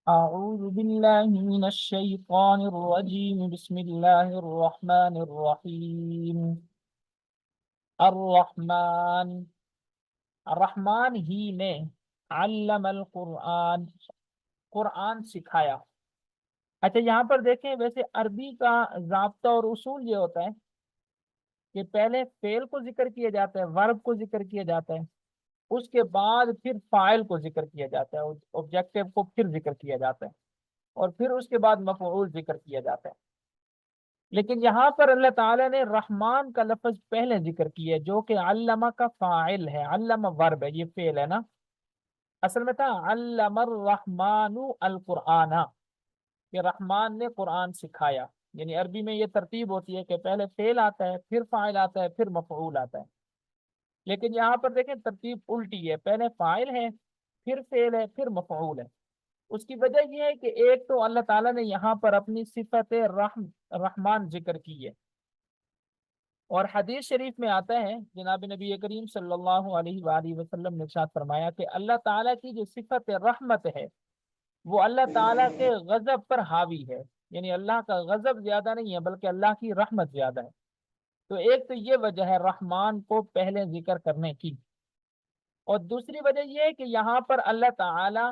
أعوذ بالله من الشيطان الرجيم بسم الله الرحمن الرحيم الرحمن الرحمن ہی نے علم القرآن قرآن سکھایا۔ اچھا یہاں پر دیکھیں، ویسے عربی کا ضابطہ اور اصول یہ ہوتا ہے کہ پہلے فعل کو ذکر کیا جاتا ہے، ورب کو ذکر کیا جاتا ہے، اس کے بعد پھر فاعل کو ذکر کیا جاتا ہے، آبجیکٹو کو پھر ذکر کیا جاتا ہے، اور پھر اس کے بعد مفعول ذکر کیا جاتا ہے۔ لیکن یہاں پر اللہ تعالیٰ نے رحمان کا لفظ پہلے ذکر کیا ہے، جو کہ علامہ کا فاعل ہے، علامہ ورب ہے، یہ فعل ہے نا۔ اصل میں تھا علم الرحمن القرآن، کہ رحمان نے قرآن سکھایا۔ یعنی عربی میں یہ ترتیب ہوتی ہے کہ پہلے فعل آتا ہے، پھر فاعل آتا ہے، پھر مفعول آتا ہے۔ لیکن یہاں پر دیکھیں ترتیب الٹی ہے، پہلے فاعل ہے، پھر فعل ہے، پھر مفعول ہے۔ اس کی وجہ یہ ہے کہ ایک تو اللہ تعالیٰ نے یہاں پر اپنی صفت رحمان ذکر کی ہے، اور حدیث شریف میں آتا ہے، جناب نبی کریم صلی اللہ علیہ وآلہ وسلم نے ارشاد فرمایا کہ اللہ تعالیٰ کی جو صفت رحمت ہے وہ اللہ تعالیٰ کے غضب پر حاوی ہے۔ یعنی اللہ کا غضب زیادہ نہیں ہے بلکہ اللہ کی رحمت زیادہ ہے۔ تو ایک تو یہ وجہ ہے رحمان کو پہلے ذکر کرنے کی، اور دوسری وجہ یہ ہے کہ یہاں پر اللہ تعالیٰ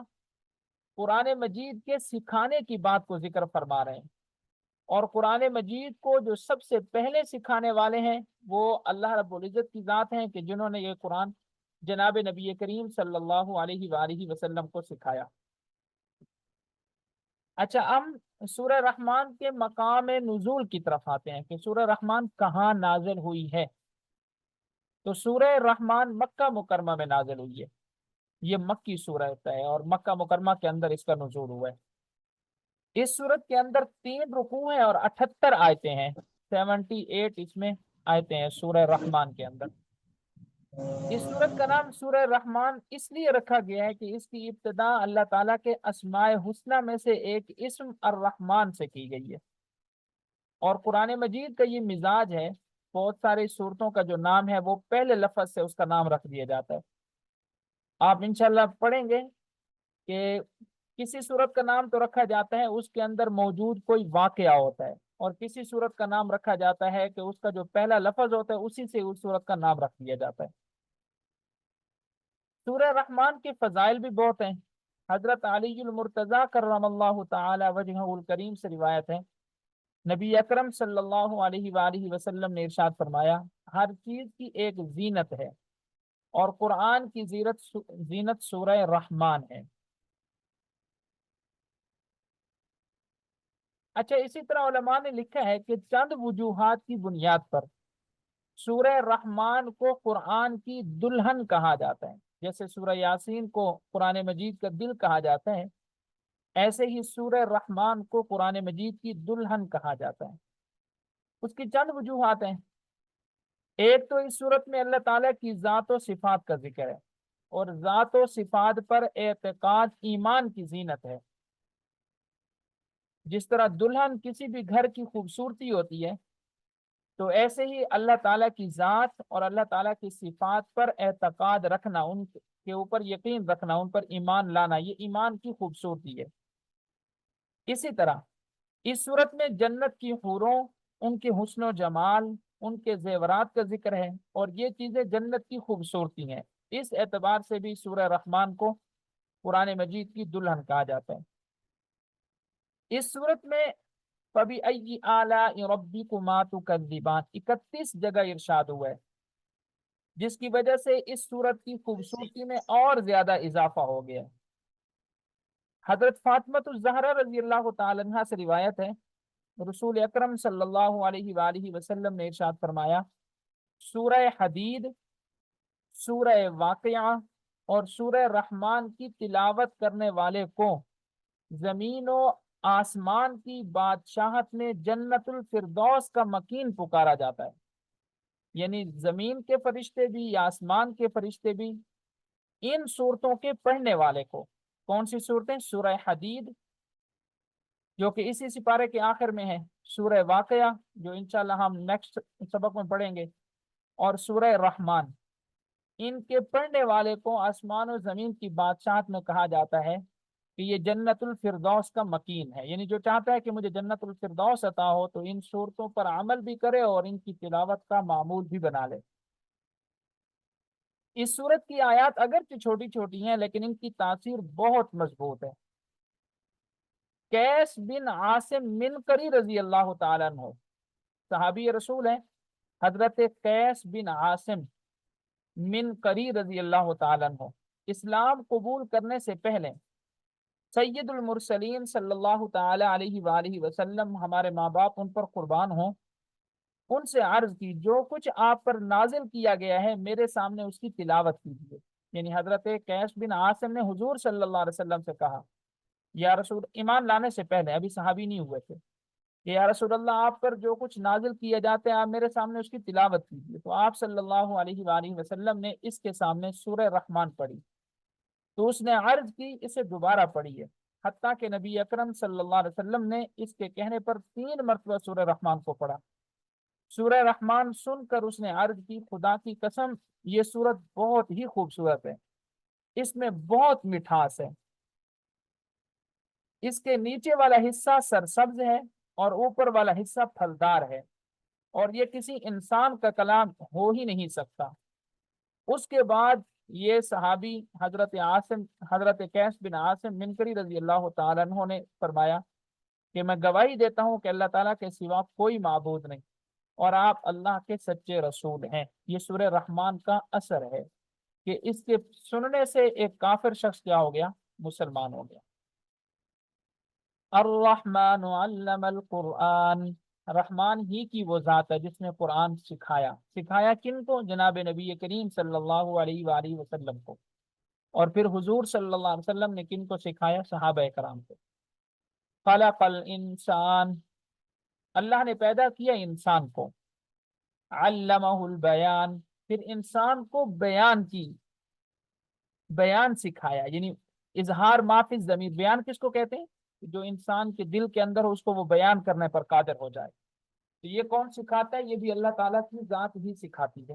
قرآن مجید کے سکھانے کی بات کو ذکر فرما رہے ہیں، اور قرآن مجید کو جو سب سے پہلے سکھانے والے ہیں وہ اللہ رب العزت کی ذات ہیں، کہ جنہوں نے یہ قرآن جناب نبی کریم صلی اللہ علیہ وآلہ وسلم کو سکھایا۔ اچھا، ہم سورہ رحمان کے مقام نزول کی طرف آتے ہیں کہ سورہ رحمان کہاں نازل ہوئی ہے۔ تو سورہ رحمان مکہ مکرمہ میں نازل ہوئی ہے، یہ مکی سورت ہے، اور مکہ مکرمہ کے اندر اس کا نزول ہوا ہے۔ اس سورت کے اندر 3 رکوع ہیں اور 78 آیتیں ہیں، 78 اس میں آیتیں ہیں سورہ رحمان کے اندر۔ اس سورت کا نام سورہ رحمان اس لیے رکھا گیا ہے کہ اس کی ابتدا اللہ تعالیٰ کے اسماء حسنہ میں سے ایک اسم الرحمن سے کی گئی ہے، اور قرآن مجید کا یہ مزاج ہے، بہت ساری صورتوں کا جو نام ہے وہ پہلے لفظ سے اس کا نام رکھ دیا جاتا ہے۔ آپ انشاءاللہ پڑھیں گے کہ کسی صورت کا نام تو رکھا جاتا ہے اس کے اندر موجود کوئی واقعہ ہوتا ہے، اور کسی صورت کا نام رکھا جاتا ہے کہ اس کا جو پہلا لفظ ہوتا ہے اسی سے اس صورت کا نام رکھ دیا جاتا ہے۔ سورہ رحمان کے فضائل بھی بہت ہیں۔ حضرت علی المرتضیٰ کرم اللہ تعالی وجہہ الکریم سے روایت ہے، نبی اکرم صلی اللہ علیہ وآلہ وسلم نے ارشاد فرمایا، ہر چیز کی ایک زینت ہے، اور قرآن کی زینت سورہ رحمان ہے۔ اچھا، اسی طرح علماء نے لکھا ہے کہ چند وجوہات کی بنیاد پر سورہ رحمان کو قرآن کی دلہن کہا جاتا ہے۔ جیسے سورہ یاسین کو قرآن مجید کا دل کہا جاتا ہے، ایسے ہی سورہ رحمان کو قرآن مجید کی دلہن کہا جاتا ہے۔ اس کی چند وجوہات ہیں۔ ایک تو اس صورت میں اللہ تعالیٰ کی ذات و صفات کا ذکر ہے، اور ذات و صفات پر اعتقاد ایمان کی زینت ہے۔ جس طرح دلہن کسی بھی گھر کی خوبصورتی ہوتی ہے، تو ایسے ہی اللہ تعالیٰ کی ذات اور اللہ تعالیٰ کی صفات پر اعتقاد رکھنا، ان کے اوپر یقین رکھنا، ان پر ایمان لانا، یہ ایمان کی خوبصورتی ہے۔ اسی طرح اس صورت میں جنت کی حوروں، ان کے حسن و جمال، ان کے زیورات کا ذکر ہے، اور یہ چیزیں جنت کی خوبصورتی ہیں۔ اس اعتبار سے بھی سورہ رحمان کو قرآن مجید کی دلہن کہا جاتا ہے۔ اس صورت میں فَبِأَيِّ آلَاءِ رَبِّكُمَا تُكَذِّبَانِ 31 جگہ ارشاد ہوا ہے، جس کی وجہ سے اس صورت کی خوبصورتی میں اور زیادہ اضافہ ہو گیا۔ حضرت فاطمہ الزہرا رضی اللہ تعالی عنہ سے روایت ہے، رسول اکرم صلی اللہ علیہ وآلہ وسلم نے ارشاد فرمایا، سورہ حدید، سورہ واقعہ اور سورہ رحمان کی تلاوت کرنے والے کو زمین و آسمان کی بادشاہت میں جنت الفردوس کا مکین پکارا جاتا ہے۔ یعنی زمین کے فرشتے بھی یا آسمان کے فرشتے بھی ان صورتوں کے پڑھنے والے کو، کون سی صورتیں؟ سورہ حدید جو کہ اسی سپارے کے آخر میں ہے، سورہ واقعہ جو انشاءاللہ ہم نیکسٹ سبق میں پڑھیں گے، اور سورہ رحمان، ان کے پڑھنے والے کو آسمان و زمین کی بادشاہت میں کہا جاتا ہے کہ یہ جنت الفردوس کا مکین ہے، یعنی جو چاہتا ہے کہ مجھے جنت الفردوس عطا ہو تو ان صورتوں پر عمل بھی کرے اور ان کی تلاوت کا معمول بھی بنا لے۔ اس صورت کی آیات اگرچہ چھوٹی چھوٹی ہیں لیکن ان کی تاثیر بہت مضبوط ہے۔ قیس بن عاصم منقری رضی اللہ تعالیٰ عنہ صحابی رسول ہیں، حضرت قیس بن عاصم منقری رضی اللہ تعالیٰ عنہ اسلام قبول کرنے سے پہلے سید المرسلین صلی اللہ تعالی علیہ وآلہ وسلم، ہمارے ماں باپ ان پر قربان ہوں، ان سے عرض کی جو کچھ آپ پر نازل کیا گیا ہے میرے سامنے اس کی تلاوت کیجیے۔ یعنی حضرت قیس بن عاصم نے حضور صلی اللہ علیہ وسلم سے کہا، یا رسول، ایمان لانے سے پہلے ابھی صحابی نہیں ہوئے تھے، کہ یا رسول اللہ آپ پر جو کچھ نازل کیا جاتا ہے آپ میرے سامنے اس کی تلاوت کیجیے۔ تو آپ صلی اللہ علیہ وآلہ وسلم نے اس کے سامنے سورہ رحمان پڑھی، تو اس نے عرض کی اسے دوبارہ پڑھی ہے، حتیٰ کہ نبی اکرم صلی اللہ علیہ وسلم نے اس کے کہنے پر 3 مرتبہ سورہ رحمان کو پڑھا۔ سورہ رحمان سن کر اس نے عرض کی، خدا کی قسم یہ سورت بہت ہی خوبصورت ہے، اس میں بہت مٹھاس ہے، اس کے نیچے والا حصہ سرسبز ہے اور اوپر والا حصہ پھلدار ہے، اور یہ کسی انسان کا کلام ہو ہی نہیں سکتا۔ اس کے بعد یہ صحابی حضرت قیس بن عاصم منکری رضی اللہ تعالیٰ عنہ نے فرمایا کہ میں گواہی دیتا ہوں کہ اللہ تعالیٰ کے سوا کوئی معبود نہیں اور آپ اللہ کے سچے رسول ہیں۔ یہ سورہ رحمان کا اثر ہے کہ اس کے سننے سے ایک کافر شخص کیا ہو گیا؟ مسلمان ہو گیا۔ الرحمن علم القرآن، رحمان ہی کی وہ ذات ہے جس نے قرآن سکھایا کن کو؟ جناب نبی کریم صلی اللہ علیہ وآلہ وسلم کو، اور پھر حضور صلی اللہ علیہ وسلم نے کن کو سکھایا؟ صحابہ کرام کو۔ خلق الانسان، اللہ نے پیدا کیا انسان کو، علمہ البیان، پھر انسان کو بیان سکھایا، یعنی اظہار ما فی الضمیر، بیان کس کو کہتے ہیں؟ جو انسان کے دل کے اندر ہو اس کو وہ بیان کرنے پر قادر ہو جائے۔ تو یہ کون سکھاتا ہے؟ یہ بھی اللہ تعالیٰ کی ذات ہی سکھاتی ہے۔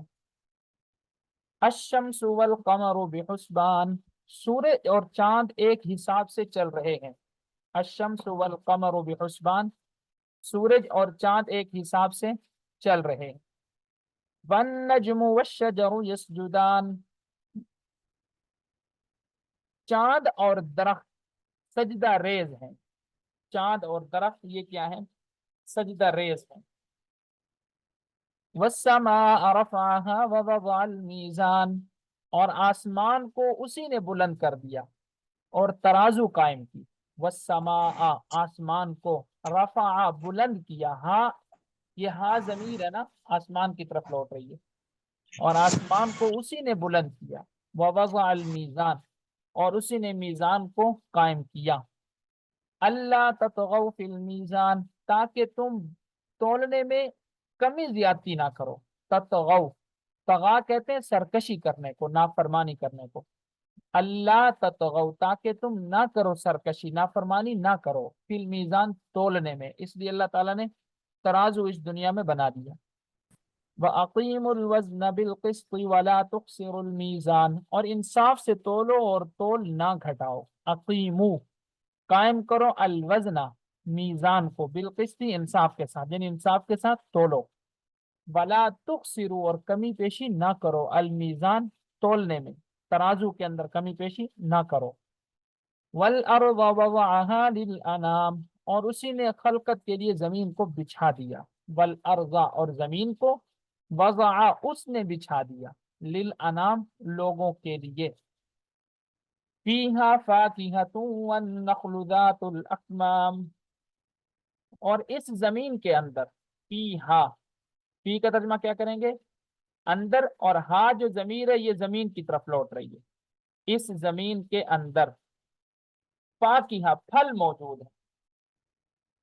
الشمس والقمر بحسبان، سورج اور چاند ایک حساب سے چل رہے ہیں۔ الشمس والقمر بحسبان، سورج اور چاند ایک حساب سے چل رہے ہیں۔ والنجم والشجر یسجدان، چاند اور درخت سجدہ ریز ہیں، چاند اور درخت یہ کیا ہے؟ سجدہ ریز ہیں۔ والسماء رفعها ووضع المیزان، اور آسمان کو اسی نے بلند کر دیا اور ترازو قائم کی۔ والسماء، آسمان کو، رفع بلند کیا، ہاں یہ ہاں ضمیر ہے نا، آسمان کی طرف لوٹ رہی ہے، اور آسمان کو اسی نے بلند کیا۔ ووضع المیزان، اور اسی نے میزان کو قائم کیا۔ اللہ تطغوا فی المیزان، تاکہ تم تولنے میں کمی زیادتی نہ کرو۔ تطغوا، طغا کہتے ہیں سرکشی کرنے کو، نافرمانی کرنے کو۔ اللہ تطغوا، تاکہ تم نہ کرو سرکشی، نافرمانی نہ کرو، فی المیزان، تولنے میں، اس لیے اللہ تعالیٰ نے ترازو اس دنیا میں بنا دیا۔ وَأَقِيمُوا الْوَزْنَ بِالْقِسْطِ وَلَا تُخْسِرُوا الْمِيزَانَ، اور انصاف سے تولو اور تول نہ گھٹاؤ۔ اقیمو، قائم کرو، الوزن، میزان کو، بالقسط، انصاف کے ساتھ، یعنی انصاف کے ساتھ تولو۔ ولا تخسروا، اور کمی پیشی نہ کرو، المیزان، تولنے میں، ترازو کے اندر کمی پیشی نہ کرو۔ والارض وضعها للانام، اور اسی نے خلقت کے لیے زمین کو بچھا دیا۔ والارض، اور زمین کو، وضع، اس نے بچھا دیا، للانام، لوگوں کے لیے۔ فیہا فاکہۃ والنخل ذات الاکمام، اور اس زمین کے اندر، فیہا، فی کا ترجمہ کیا کریں گے؟ اندر، اور ہا جو ضمیر ہے یہ زمین کی طرف لوٹ رہی ہے۔ اس زمین کے اندر فاکہہ، پھل موجود ہے،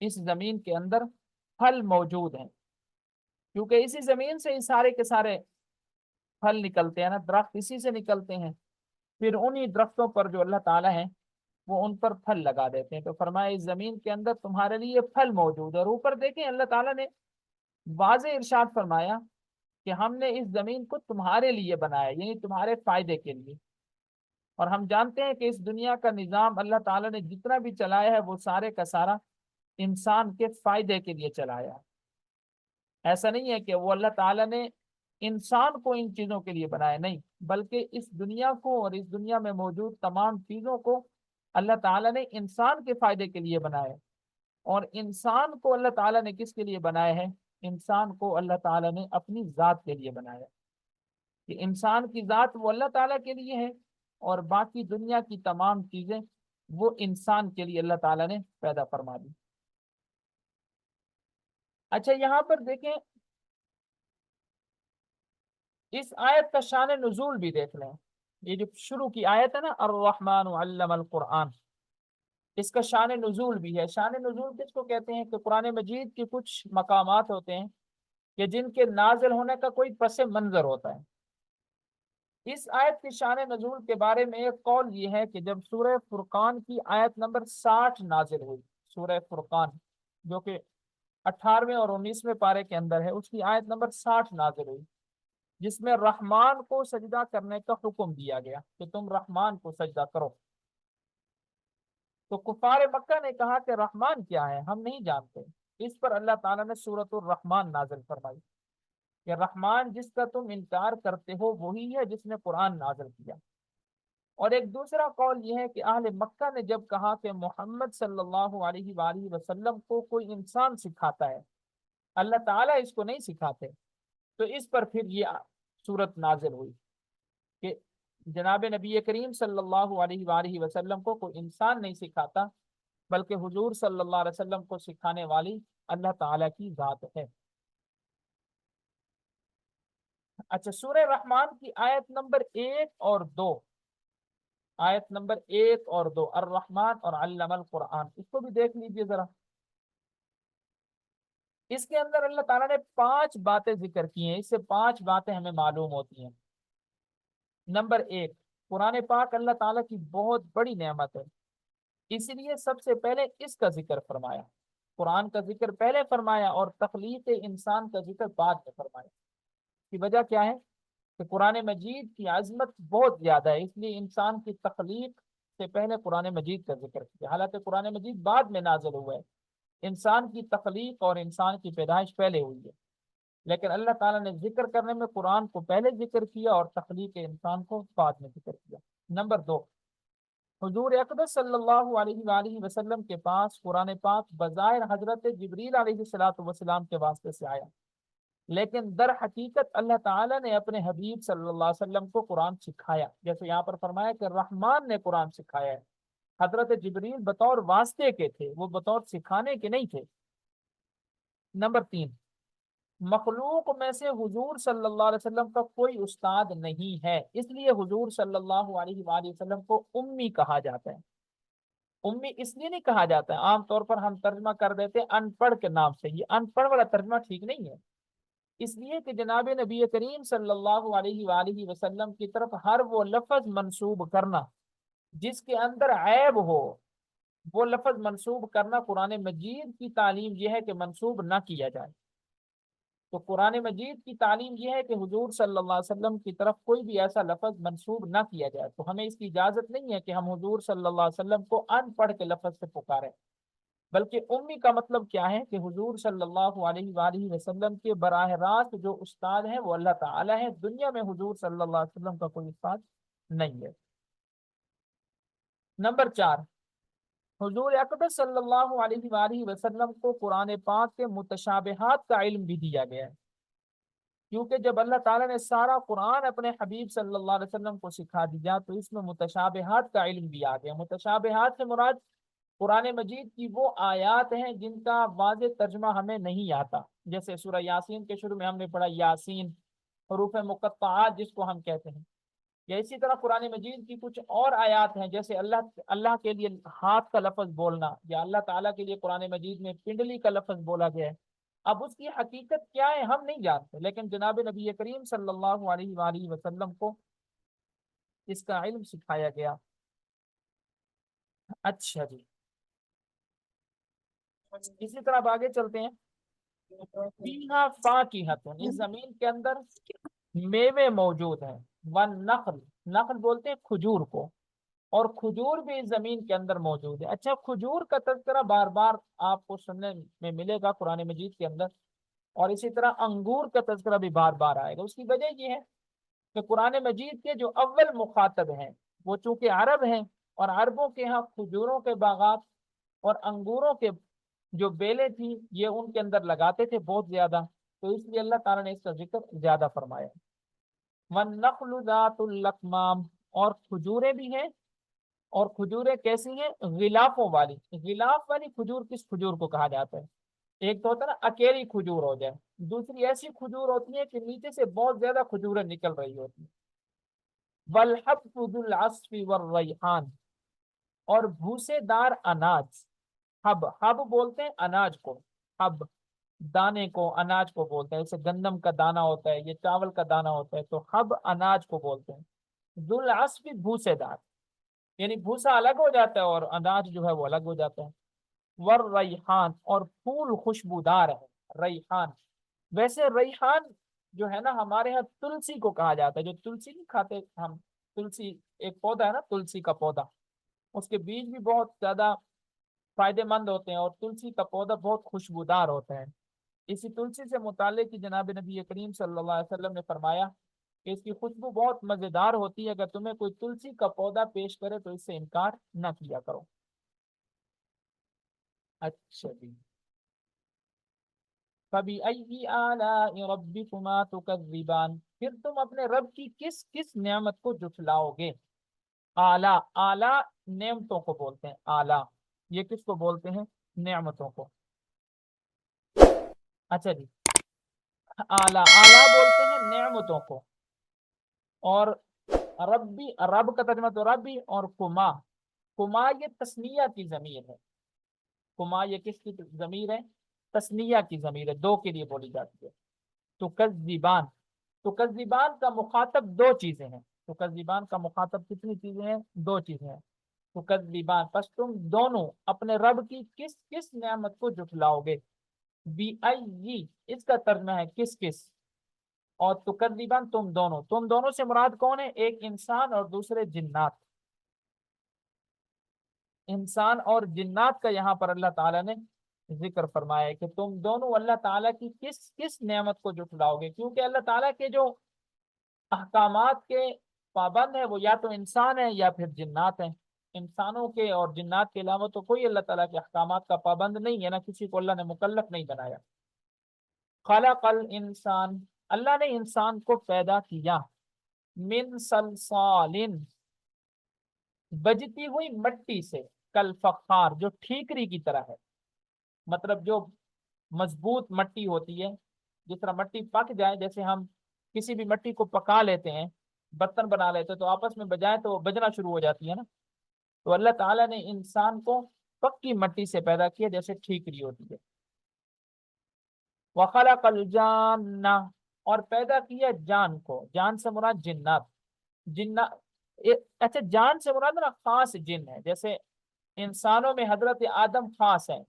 اس زمین کے اندر پھل موجود ہیں، کیونکہ اسی زمین سے سارے کے سارے پھل نکلتے ہیں نا، درخت اسی سے نکلتے ہیں، پھر انہی درختوں پر جو اللہ تعالیٰ ہیں وہ ان پر پھل لگا دیتے ہیں۔ تو فرمایا اس زمین کے اندر تمہارے لیے پھل موجود ہے، اور اوپر دیکھیں اللہ تعالیٰ نے واضح ارشاد فرمایا کہ ہم نے اس زمین کو تمہارے لیے بنایا، یعنی تمہارے فائدے کے لیے۔ اور ہم جانتے ہیں کہ اس دنیا کا نظام اللہ تعالیٰ نے جتنا بھی چلایا ہے وہ سارے کا سارا انسان کے فائدے کے لیے چلایا ہے۔ ایسا نہیں ہے کہ وہ اللہ تعالیٰ نے انسان کو ان چیزوں کے لیے بنایا، نہیں، بلکہ اس دنیا کو اور اس دنیا میں موجود تمام چیزوں کو اللہ تعالیٰ نے انسان کے فائدے کے لیے بنایا۔ اور انسان کو اللہ تعالیٰ نے کس کے لیے بنایا ہے؟ انسان کو اللہ تعالیٰ نے اپنی ذات کے لیے بنایا، کہ انسان کی ذات وہ اللہ تعالیٰ کے لیے ہے، اور باقی دنیا کی تمام چیزیں وہ انسان کے لیے اللہ تعالیٰ نے پیدا فرما دی۔ اچھا، یہاں پر دیکھیں، اس آیت کا شان نزول بھی دیکھ لیں۔ یہ جو شروع کی آیت ہے نا، الرحمن علم القرآن، اس کا شان نزول بھی ہے۔ شان نزول کس کو کہتے ہیں؟ کہ قرآن مجید کے کچھ مقامات ہوتے ہیں کہ جن کے نازل ہونے کا کوئی پس منظر ہوتا ہے۔ اس آیت کی شان نزول کے بارے میں ایک قول یہ ہے کہ جب سورہ فرقان کی آیت نمبر 60 نازل ہوئی، سورہ فرقان جو کہ 18ویں اور 19ویں پارے کے اندر ہے، اس کی آیت نمبر 60 نازل ہوئی، جس میں رحمان کو سجدہ کرنے کا حکم دیا گیا کہ تم رحمان کو سجدہ کرو۔ تو کفار مکہ نے کہا کہ رحمان کیا ہے، ہم نہیں جانتے۔ اس پر اللہ تعالیٰ نے سورۃ الرحمان نازل فرمائی کہ رحمان جس کا تم انکار کرتے ہو وہی ہے جس نے قرآن نازل کیا۔ اور ایک دوسرا قول یہ ہے کہ اہل مکہ نے جب کہا کہ محمد صلی اللہ علیہ وآلہ وسلم کو کوئی انسان سکھاتا ہے، اللہ تعالیٰ اس کو نہیں سکھاتے، تو اس پر پھر یہ صورت نازل ہوئی کہ جناب نبی کریم صلی اللہ علیہ وآلہ وسلم کو کوئی انسان نہیں سکھاتا، بلکہ حضور صلی اللہ علیہ وسلم کو سکھانے والی اللہ تعالیٰ کی ذات ہے۔ اچھا، سورہ رحمان کی آیت نمبر 1 اور 2، آیت نمبر 1 اور 2، الرحمن اور علم القرآن، اس کو بھی دیکھ لیجئے ذرا۔ اس کے اندر اللہ تعالیٰ نے 5 باتیں ذکر کی ہیں، اس سے 5 باتیں ہمیں معلوم ہوتی ہیں۔ نمبر 1، قرآن پاک اللہ تعالیٰ کی بہت بڑی نعمت ہے، اس لیے سب سے پہلے اس کا ذکر فرمایا، قرآن کا ذکر پہلے فرمایا اور تخلیق انسان کا ذکر بعد میں فرمایا۔ کی وجہ کیا ہے؟ کہ قرآن مجید کی عظمت بہت زیادہ ہے، اس لیے انسان کی تخلیق سے پہلے قرآن مجید کا ذکر کیا، حالانکہ قرآن مجید بعد میں نازل ہوا ہے، انسان کی تخلیق اور انسان کی پیدائش پہلے ہوئی ہے، لیکن اللہ تعالیٰ نے ذکر کرنے میں قرآن کو پہلے ذکر کیا اور تخلیق انسان کو بعد میں ذکر کیا۔ نمبر 2، حضور اقدس صلی اللہ علیہ وآلہ وسلم کے پاس قرآن پاک بظاہر حضرت جبریل علیہ السلام کے واسطے سے آیا، لیکن در حقیقت اللہ تعالیٰ نے اپنے حبیب صلی اللہ علیہ وسلم کو قرآن سکھایا، جیسے یہاں پر فرمایا کہ رحمان نے قرآن سکھایا ہے۔ حضرت جبریل بطور واسطے کے تھے، وہ بطور سکھانے کے نہیں تھے۔ نمبر 3، مخلوق میں سے حضور صلی اللہ علیہ وسلم کا کوئی استاد نہیں ہے، اس لیے حضور صلی اللہ علیہ وآلہ وسلم کو امی کہا جاتا ہے۔ امی اس لیے نہیں کہا جاتا ہے، عام طور پر ہم ترجمہ کر دیتے ہیں ان پڑھ کے نام سے، یہ ان پڑھ والا ترجمہ ٹھیک نہیں ہے، اس لیے کہ جناب نبی کریم صلی اللہ علیہ وآلہ وسلم کی طرف ہر وہ لفظ منسوب کرنا جس کے اندر عیب ہو، وہ لفظ منسوب کرنا قرآن مجید کی تعلیم یہ ہے کہ منسوب نہ کیا جائے۔ تو قرآن مجید کی تعلیم یہ ہے کہ حضور صلی اللہ علیہ وسلم کی طرف کوئی بھی ایسا لفظ منسوب نہ کیا جائے، تو ہمیں اس کی اجازت نہیں ہے کہ ہم حضور صلی اللہ علیہ وسلم کو ان پڑھ کے لفظ سے پکاریں، بلکہ امی کا مطلب کیا ہے کہ حضور صلی اللہ علیہ وآلہ وسلم کے براہ راست جو استاد ہیں وہ اللہ تعالی ہے، دنیا میں حضور صلی اللہ علیہ وسلم کا کوئی استاد نہیں ہے۔ نمبر 4، حضور اقدس صلی اللہ علیہ وآلہ وسلم کو قرآن پاک کے متشابہات کا علم بھی دیا گیا ہے، کیونکہ جب اللہ تعالیٰ نے سارا قرآن اپنے حبیب صلی اللہ علیہ وسلم کو سکھا دیا تو اس میں متشابہات کا علم بھی آ گیا۔ متشابہات سے مراد قرآن مجید کی وہ آیات ہیں جن کا واضح ترجمہ ہمیں نہیں آتا، جیسے سورہ یاسین کے شروع میں ہم نے پڑھا یاسین، حروف مقطعات جس کو ہم کہتے ہیں، یا اسی طرح قرآن مجید کی کچھ اور آیات ہیں جیسے اللہ کے لیے ہاتھ کا لفظ بولنا، یا اللہ تعالیٰ کے لیے قرآن مجید میں پنڈلی کا لفظ بولا گیا ہے۔ اب اس کی حقیقت کیا ہے ہم نہیں جانتے، لیکن جناب نبی کریم صلی اللہ علیہ وآلہ وسلم کو اس کا علم سکھایا گیا۔ اچھا جی، اسی طرح اب آگے چلتے ہیں۔ فیہا فاکہۃ، اس زمین کے اندر میوے موجود ہیں، والنخل، نخل بولتے ہیں کھجور کو، اور کھجور بھی زمین کے اندر موجود ہے۔ اچھا، کھجور کا تذکرہ بار بار آپ کو سننے میں ملے گا قرآن مجید کے اندر، اور اسی طرح انگور کا تذکرہ بھی بار بار آئے گا۔ اس کی وجہ یہ ہے کہ قرآن مجید کے جو اول مخاطب ہیں وہ چونکہ عرب ہیں، اور عربوں کے ہاں کھجوروں کے باغات اور انگوروں کے جو بیلیں تھیں یہ ان کے اندر لگاتے تھے بہت زیادہ، تو اس لیے اللہ تعالیٰ نے اس کا ذکر زیادہ فرمایا۔ وَالنَّخْلُ ذَاتُ الْأَكْمَامِ، اور کھجوریں بھی ہیں، اور کھجوریں کیسی ہیں؟ غلافوں والی۔ غلاف والی کھجور کس کھجور کو کہا جاتا ہے؟ ایک تو ہوتا ہے نا اکیلی کھجور ہو جائے، دوسری ایسی کھجور ہوتی ہے کہ نیچے سے بہت زیادہ کھجوریں نکل رہی ہوتی ہیں۔ وَالْحَبُّ ذُو الْعَصْفِ وَالرَّيْحَانِ، اور بھوسے دار اناج۔ حب بولتے ہیں اناج کو، حب دانے کو، اناج کو بولتے ہیں، جیسے گندم کا دانہ ہوتا ہے، یہ چاول کا دانہ ہوتا ہے، تو حب اناج کو بولتے ہیں۔ ذو العصف بھوسے دار، یعنی بھوسا الگ ہو جاتا ہے اور اناج جو ہے وہ الگ ہو جاتا ہے۔ والریحان، اور پھول خوشبودار ہے ریحان۔ ویسے ریحان جو ہے نا ہمارے یہاں تلسی کو کہا جاتا ہے، جو تلسی نہیں کھاتے ہم، تلسی ایک پودا ہے نا، تلسی کا پودا، اس کے بیج بھی بہت زیادہ فائدے مند ہوتے ہیں، اور تلسی کا پودا بہت خوشبودار ہوتا ہے۔ اسی تلسی سے متعلق کی جناب نبی کریم صلی اللہ علیہ وسلم نے فرمایا کہ اس کی خوشبو بہت مزیدار ہوتی ہے، اگر تمہیں کوئی تلسی کا پودا پیش کرے تو اس سے انکار نہ کیا کرو۔ اچھا جی، فَبِأَيِّ آلَاءِ رَبِّكُمَا تُكَذِّبَانِ، پھر تم اپنے رب کی کس کس نعمت کو جھٹلاؤ گے؟ اعلیٰ، اعلیٰ نعمتوں کو بولتے ہیں، اعلیٰ یہ کس کو بولتے ہیں؟ نعمتوں کو۔ اچھا جی، اعلیٰ، اعلیٰ بولتے ہیں نعمتوں کو، اور ربی، رب کا ترجمہ تو ربی، اور کما، کما یہ تسنیہ کی ضمیر ہے، کما یہ کس کی ضمیر ہے؟ تسنیہ کی ضمیر ہے، دو کے لیے بولی جاتی ہے۔ تو کذبان، تو کذبان کا مخاطب دو چیزیں ہیں، تو کذبان کا مخاطب کتنی چیزیں ہیں؟ دو چیزیں ہیں۔ تو کذبان، پس تم دونوں اپنے رب کی کس کس نعمت کو جھٹلاؤ گے؟ بی ای، اس کا ترجمہ ہے کس کس، اور تکذبان تم دونوں، تم دونوں سے مراد کون ہے؟ ایک انسان اور دوسرے جنات، انسان اور جنات کا یہاں پر اللہ تعالیٰ نے ذکر فرمایا ہے کہ تم دونوں اللہ تعالیٰ کی کس کس نعمت کو جھٹلاؤ گے، کیونکہ اللہ تعالیٰ کے جو احکامات کے پابند ہے وہ یا تو انسان ہے یا پھر جنات ہیں۔ انسانوں کے اور جنات کے علاوہ تو کوئی اللہ تعالیٰ کے احکامات کا پابند نہیں ہے، نہ کسی کو اللہ نے مکلف نہیں بنایا۔ خلق الانسان، اللہ نے انسان کو پیدا کیا، من صلصال، بجتی ہوئی مٹی سے، کل فخار، جو ٹھیکری کی طرح ہے، مطلب جو مضبوط مٹی ہوتی ہے، جس طرح مٹی پک جائے، جیسے ہم کسی بھی مٹی کو پکا لیتے ہیں، برتن بنا لیتے ہیں تو آپس میں بجائے تو وہ بجنا شروع ہو جاتی ہے نا، تو اللہ تعالیٰ نے انسان کو پکی مٹی سے پیدا کیا جیسے ٹھیکری ہوتی ہے۔ وخلق الجان، اور پیدا کیا جان کو، جان سے مراد جنات، جنات، اچھا جان سے مراد نا خاص جن ہے، جیسے انسانوں میں حضرت آدم خاص ہے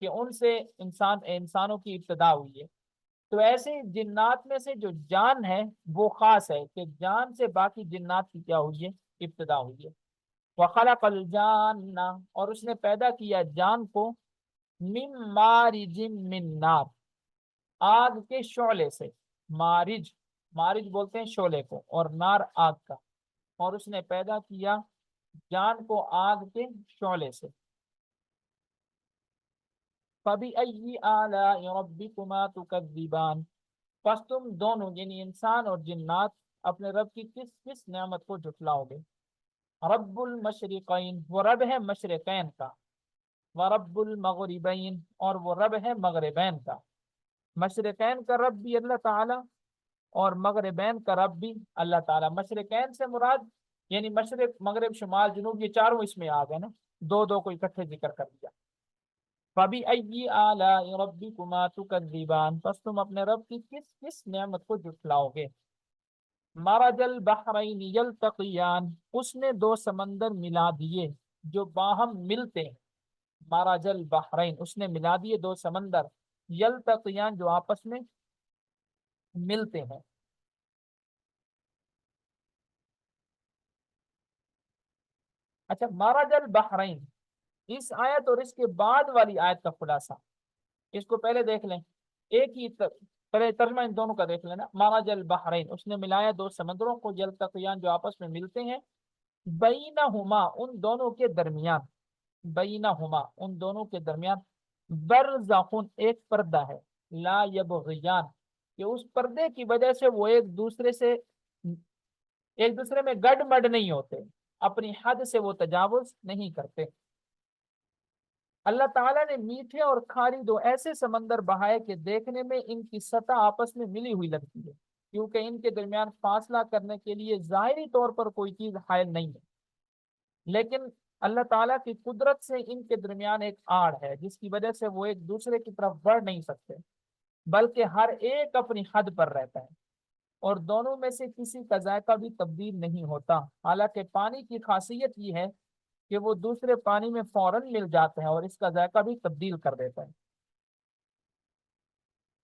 کہ ان سے انسانوں کی ابتدا ہوئی ہے، تو ایسے جنات میں سے جو جان ہے وہ خاص ہے کہ جان سے باقی جنات کی کیا ہوئی ہے؟ ابتدا ہوئی ہے۔ وخلق الجان، اور اس نے پیدا کیا جان کو، من مارج من نار، آگ کے شعلے سے، مارج، مارج بولتے ہیں شعلے کو، اور نار آگ کا، اور اس نے پیدا کیا جان کو آگ کے شعلے سے۔ فَبِأَيِّ آلَاءِ رَبِّكُمَا تُكَذِّبَانِ، پس تم دونوں یعنی انسان اور جنات اپنے رب کی کس کس نعمت کو جھٹلاؤ گے؟ رب المشرقین، وہ رب ہے مشرقین کا، ورب المغربین، اور وہ رب ہے مغربین کا۔ مشرقین کا رب بھی اللہ تعالیٰ، اور مغربین کا رب بھی اللہ تعالیٰ۔ مشرقین سے مراد یعنی مشرق، مغرب، شمال، جنوب، یہ چاروں اس میں آ گئے نا، دو دو کو اکٹھے ذکر کر دیا۔ فَبِأَيِّ آلَاءِ رَبِّكُمَا تُكَذِّبَانِ، پس تم اپنے رب کی کس کس نعمت کو جھٹلاؤ گے؟ مرج البحرین یلتقیان، اس نے دو سمندر ملا دیے جو باہم ملتے ہیں۔ مرج البحرین، اس نے ملا دیے دو سمندر، یلتقیان جو آپس میں ملتے ہیں۔ اچھا، مرج البحرین، اس آیت اور اس کے بعد والی آیت کا خلاصہ اس کو پہلے دیکھ لیں، ایک ہی پہلے ترجمہ ان دونوں کا دیکھ لینا۔ مرج البحرین، اس نے ملایا دو سمندروں کو، یلتقیان جو آپس میں ملتے ہیں، بینہما ان دونوں کے درمیان، بینہما ان دونوں کے درمیان، برزخن ایک پردہ ہے، لا یبغیان کہ اس پردے کی وجہ سے وہ ایک دوسرے میں گڈ مڈ نہیں ہوتے، اپنی حد سے وہ تجاوز نہیں کرتے۔ اللہ تعالیٰ نے میٹھے اور کھاری دو ایسے سمندر بہائے کہ دیکھنے میں ان کی سطح آپس میں ملی ہوئی لگتی ہے، کیونکہ ان کے درمیان فاصلہ کرنے کے لیے ظاہری طور پر کوئی چیز حائل نہیں ہے، لیکن اللہ تعالیٰ کی قدرت سے ان کے درمیان ایک آڑ ہے جس کی وجہ سے وہ ایک دوسرے کی طرف بڑھ نہیں سکتے، بلکہ ہر ایک اپنی حد پر رہتا ہے، اور دونوں میں سے کسی کا ذائقہ بھی تبدیل نہیں ہوتا، حالانکہ پانی کی خاصیت یہ ہے کہ وہ دوسرے پانی میں فوراً مل جاتے ہیں اور اس کا ذائقہ بھی تبدیل کر دیتا ہے۔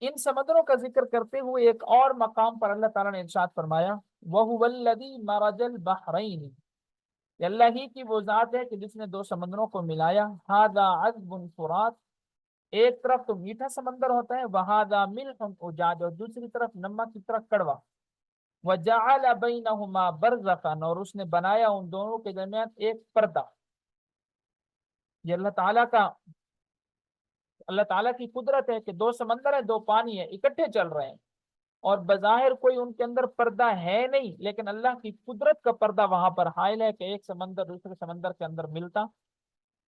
ان سمندروں کا ذکر کرتے ہوئے ایک اور مقام پر اللہ تعالیٰ نے ارشاد فرمایا، وَهُوَ الَّذِي مَرَجَ الْبَحْرَيْنِ، یہ اللہ ہی کی وہ ذات ہے کہ جس نے دو سمندروں کو ملایا، هَذَا عَذْبٌ فُرَاتٌ، ایک طرف تو میٹھا سمندر ہوتا ہے، وَهَذَا مِلْحٌ أُجَاجٌ، اور دوسری طرف نمک کی طرف کڑوا، وَجَعَلَ بَيْنَهُمَا بَرْزَخًا، اور اس نے بنایا ان دونوں کے درمیان ایک پردہ۔ یہ اللہ تعالیٰ کی قدرت ہے کہ دو سمندر ہیں، دو پانی ہیں، اکٹھے چل رہے ہیں، اور بظاہر کوئی ان کے اندر پردہ ہے نہیں، لیکن اللہ کی قدرت کا پردہ وہاں پر حائل ہے کہ ایک سمندر دوسرے سمندر کے اندر ملتا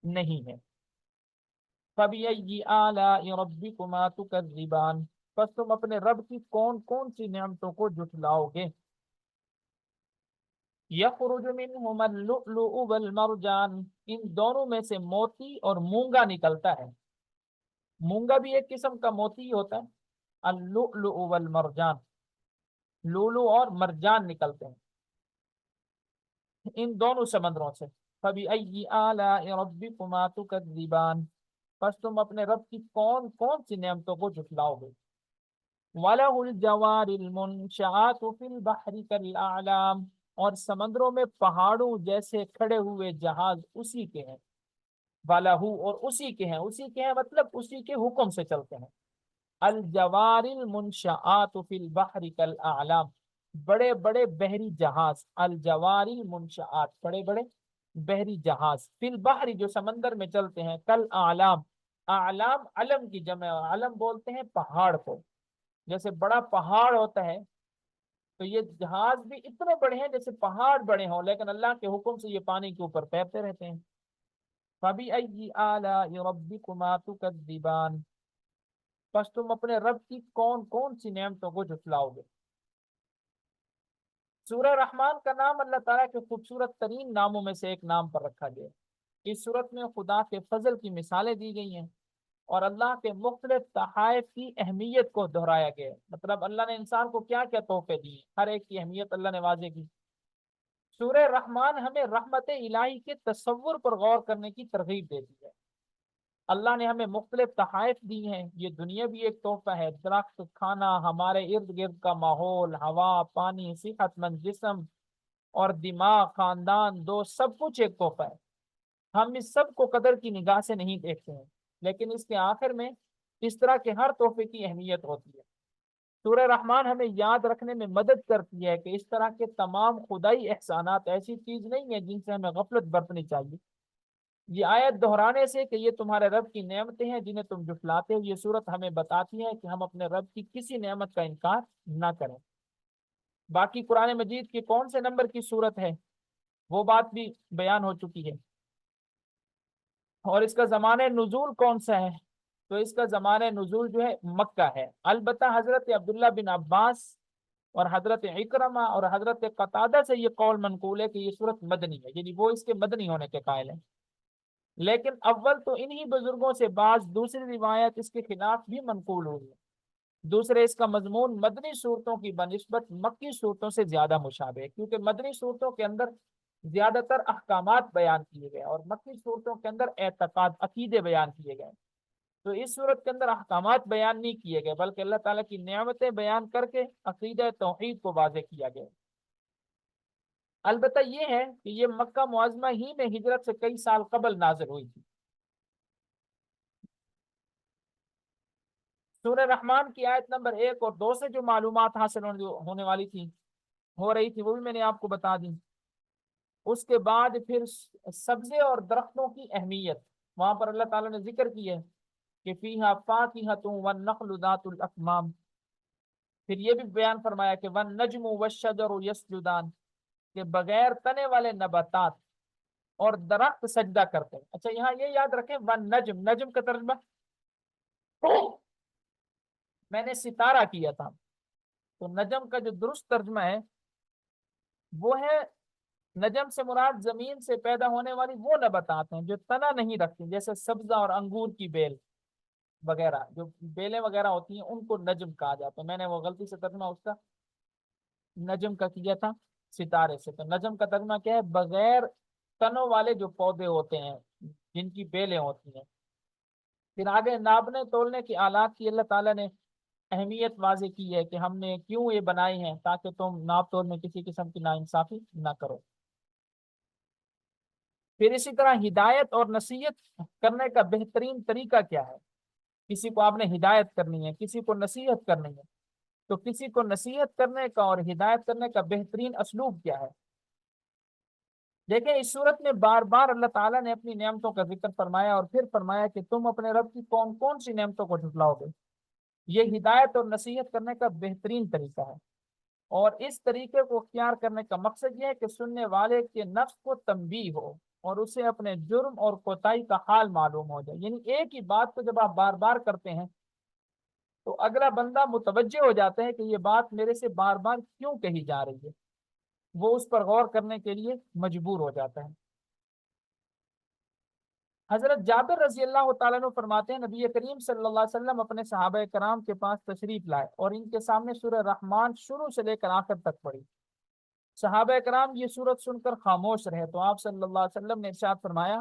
نہیں ہے۔ فَبِأَيِّ آلَاءِ رَبِّكُمَا تُكَذِّبَانِ، پس تم اپنے رب کی کون کون سی نعمتوں کو جھٹلاؤ گے۔ يَخْرُجُ مِنْهُمَا اللُّؤْلُؤُ وَالْمَرْجَانُ، ان دونوں میں سے موتی اور مونگا نکلتا ہے، مونگا بھی ایک قسم کا موتی ہی ہوتا ہے، اللؤلؤ والمرجان، لولو اور مرجان نکلتے ہیں ان دونوں سمندروں سے۔ فَبِأَيِّ آلَاءِ رَبِّكُمَا تُكَذِّبَانِ، پس تم اپنے رب کی کون کون سی نعمتوں کو جھٹلاؤ گے۔ وَلَهُ الْجَوَارِ الْمُنشَآتُ فِي الْبَحْرِ كَالْأَعْلَامِ، اور سمندروں میں پہاڑوں جیسے کھڑے ہوئے جہاز اسی کے ہیں، وَلَهُ اور اسی کے ہیں، اسی کے ہیں مطلب اسی کے حکم سے چلتے ہیں، الجوار المنشآت فی البحر کالاعلام، بڑے بڑے بحری جہاز، الجوار المنشآت بڑے بڑے بحری جہاز، فی البحر جو سمندر میں چلتے ہیں، کالاعلام، اعلام علم کی جمع، علم بولتے ہیں پہاڑ کو، جیسے بڑا پہاڑ ہوتا ہے تو یہ جہاز بھی اتنے بڑے ہیں جیسے پہاڑ بڑے ہوں، لیکن اللہ کے حکم سے یہ پانی کے اوپر تیرتے رہتے ہیں۔ فَبِأَيِّ آلَاءِ رَبِّكُمَا تُكَذِّبَانِ، پس تم اپنے رب کی کون کون سی نعمتوں کو جھٹلاؤ گے۔ سورہ رحمان کا نام اللہ تعالیٰ کے خوبصورت ترین ناموں میں سے ایک نام پر رکھا گیا۔ اس صورت میں خدا کے فضل کی مثالیں دی گئی ہیں اور اللہ کے مختلف تحائف کی اہمیت کو دہرایا گیا ہے، مطلب اللہ نے انسان کو کیا کیا تحفے دیے، ہر ایک کی اہمیت اللہ نے واضح کی۔ سورہ رحمان ہمیں رحمت الہی کے تصور پر غور کرنے کی ترغیب دیتی ہے۔ اللہ نے ہمیں مختلف تحائف دی ہیں، یہ دنیا بھی ایک تحفہ ہے، درخت، کھانا، ہمارے ارد گرد کا ماحول، ہوا، پانی، صحت مند جسم اور دماغ، خاندان، دوست، سب کچھ ایک تحفہ ہے۔ ہم اس سب کو قدر کی نگاہ سے نہیں دیکھتے ہیں، لیکن اس کے آخر میں اس طرح کے ہر تحفے کی اہمیت ہوتی ہے۔ سورہ رحمان ہمیں یاد رکھنے میں مدد کرتی ہے کہ اس طرح کے تمام خدائی احسانات ایسی چیز نہیں ہے جن سے ہمیں غفلت برتنی چاہیے۔ یہ آیت دہرانے سے کہ یہ تمہارے رب کی نعمتیں ہیں جنہیں تم جھٹلاتے ہو، یہ صورت ہمیں بتاتی ہے کہ ہم اپنے رب کی کسی نعمت کا انکار نہ کریں۔ باقی قرآن مجید کی کون سے نمبر کی صورت ہے وہ بات بھی بیان ہو چکی ہے، اور اس کا زمانہ نزول کون سا ہے، تو اس کا زمانہ نزول جو ہے مکہ ہے۔ البتہ حضرت عبداللہ بن عباس اور حضرت اکرمہ اور حضرت قتادہ سے یہ قول منقول ہے کہ یہ صورت مدنی ہے، یعنی وہ اس کے مدنی ہونے کے قائل ہیں، لیکن اول تو انہی بزرگوں سے بعض دوسری روایت اس کے خلاف بھی منقول ہوئی ہے۔ دوسرے، اس کا مضمون مدنی صورتوں کی بنسبت مکی صورتوں سے زیادہ مشابہ ہے، کیونکہ مدنی صورتوں کے اندر زیادہ تر احکامات بیان کیے گئے اور مکی صورتوں کے اندر اعتقاد، عقیدے بیان کیے گئے، تو اس صورت کے اندر احکامات بیان نہیں کیے گئے بلکہ اللہ تعالیٰ کی نعمتیں بیان کر کے عقیدہ توحید کو واضح کیا گیا۔ البتہ یہ ہے کہ یہ مکہ معظمہ ہی میں ہجرت سے کئی سال قبل نازل ہوئی تھی۔ سورہ رحمان کی آیت نمبر 1 اور 2 سے جو معلومات حاصل ہونے والی تھی، ہو رہی تھی، وہ بھی میں نے آپ کو بتا دی۔ اس کے بعد پھر سبزے اور درختوں کی اہمیت وہاں پر اللہ تعالیٰ نے ذکر کی ہے کہ فیہا فاکہۃ والنخل ذات الاکمام۔ پھر یہ بھی بیان فرمایا کہ والنجم والشجر یسجدان، کہ بغیر تنے والے نباتات اور درخت سجدہ کرتے ہیں۔ اچھا یہاں یہ یاد رکھیں والنجم، نجم کا ترجمہ میں نے ستارہ کیا تھا، تو نجم کا جو درست ترجمہ ہے وہ ہے، نجم سے مراد زمین سے پیدا ہونے والی وہ نباتات ہیں جو تنا نہیں رکھتی، جیسے سبزہ اور انگور کی بیل وغیرہ، جو بیلیں وغیرہ ہوتی ہیں ان کو نجم کہا جاتا ہے۔ میں نے وہ غلطی سے ترجمہ اس کا نجم کا کیا تھا ستارے سے، تو نجم کا ترجمہ کیا ہے؟ بغیر تنوں والے جو پودے ہوتے ہیں جن کی بیلیں ہوتی ہیں۔ پھر آگے ناپنے تولنے کے آلات کی اللہ تعالیٰ نے اہمیت واضح کی ہے کہ ہم نے کیوں یہ بنائی ہیں، تاکہ تم ناپ تول میں کسی قسم کی ناانصافی نہ کرو۔ پھر اسی طرح ہدایت اور نصیحت کرنے کا بہترین طریقہ کیا ہے؟ کسی کو آپ نے ہدایت کرنی ہے، کسی کو نصیحت کرنی ہے، تو کسی کو نصیحت کرنے کا اور ہدایت کرنے کا بہترین اسلوب کیا ہے؟ دیکھیں اس صورت میں بار بار اللہ تعالیٰ نے اپنی نعمتوں کا ذکر فرمایا اور پھر فرمایا کہ تم اپنے رب کی کون کون سی نعمتوں کو جھٹلاؤ گے۔ یہ ہدایت اور نصیحت کرنے کا بہترین طریقہ ہے، اور اس طریقے کو اختیار کرنے کا مقصد یہ ہے کہ سننے والے کے نفس کو تنبیہ ہو اور اسے اپنے جرم اور کوتاہی کا حال معلوم ہو جائے۔ یعنی ایک ہی بات کو جب آپ بار بار کرتے ہیں تو اگلا بندہ متوجہ ہو جاتا ہے کہ یہ بات میرے سے بار بار کیوں کہی جا رہی ہے، وہ اس پر غور کرنے کے لیے مجبور ہو جاتا ہے۔ حضرت جابر رضی اللہ تعالیٰ عنہ فرماتے ہیں نبی کریم صلی اللہ علیہ وسلم اپنے صحابہ کرام کے پاس تشریف لائے اور ان کے سامنے سورہ رحمان شروع سے لے کر آخر تک پڑھی۔ صحابہ کرام یہ سورت سن کر خاموش رہے تو آپ صلی اللہ علیہ وسلم نے ارشاد فرمایا،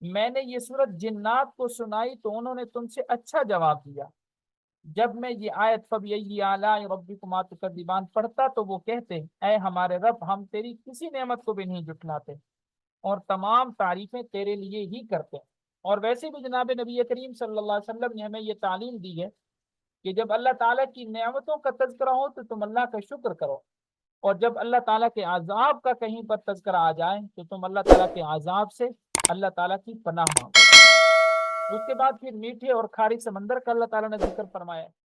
میں نے یہ سورت جنات کو سنائی تو انہوں نے تم سے اچھا جواب دیا۔ جب میں یہ آیت فَبِأَيِّ آلَاءِ رَبِّكُمَا تُكَذِّبَانِ پڑھتا تو وہ کہتے، اے ہمارے رب ہم تیری کسی نعمت کو بھی نہیں جھٹلاتے اور تمام تعریفیں تیرے لیے ہی کرتے ہیں۔ اور ویسے بھی جناب نبی کریم صلی اللہ علیہ وسلم نے ہمیں یہ تعلیم دی ہے کہ جب اللہ تعالیٰ کی نعمتوں کا تذکرہ ہو تو تم اللہ کا شکر کرو، اور جب اللہ تعالیٰ کے عذاب کا کہیں پر تذکرہ آ جائے تو تم اللہ تعالیٰ کے عذاب سے اللہ تعالیٰ کی پناہ مانگو۔ اس کے بعد پھر میٹھے اور کھاری سمندر کا اللہ تعالیٰ نے ذکر فرمایا۔